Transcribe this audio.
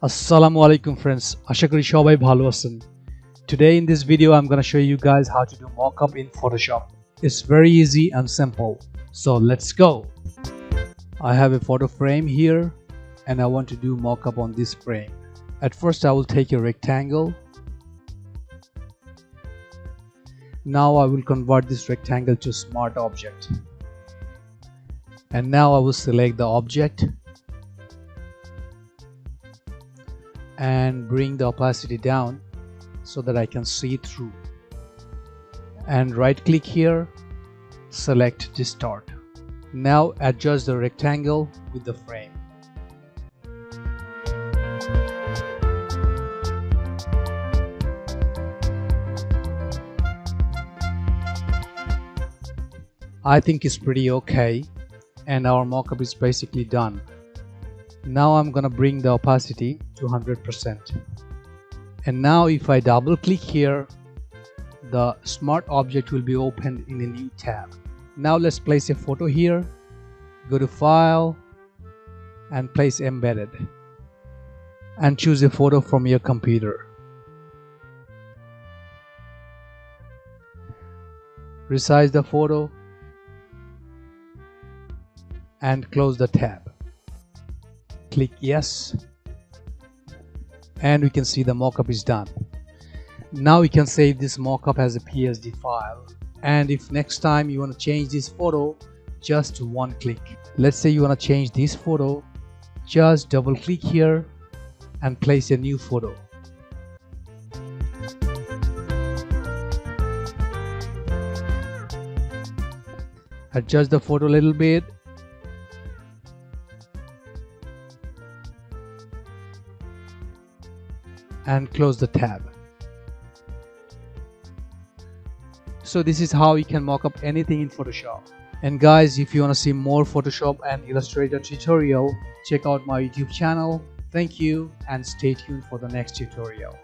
Assalamu alaikum friends, আশা করি সবাই ভালো আছেন. Today in this video I'm gonna show you guys how to do mockup in Photoshop. It's very easy and simple. So let's go. I have a photo frame here and I want to do mockup on this frame. At first I will take a rectangle. Now I will convert this rectangle to smart object. And now I will select the object and bring the opacity down so that I can see through, and right click here, select distort. Now adjust the rectangle with the frame. I think it's pretty okay and our mockup is basically done. Now I'm gonna bring the opacity to 100%. And now if I double click here, the smart object will be opened in a new tab. Now let's place a photo here. Go to File and place Embedded. And choose a photo from your computer. Resize the photo and close the tab. Click yes, and we can see the mockup is done. Now we can save this mockup as a PSD file, and if next time you want to change this photo, just one click. Let's say you want to change this photo, just double click here and place a new photo. Adjust the photo a little bit and close the tab. So this is how you can mock up anything in Photoshop. And guys, if you want to see more Photoshop and Illustrator tutorial, check out my YouTube channel. Thank you and stay tuned for the next tutorial.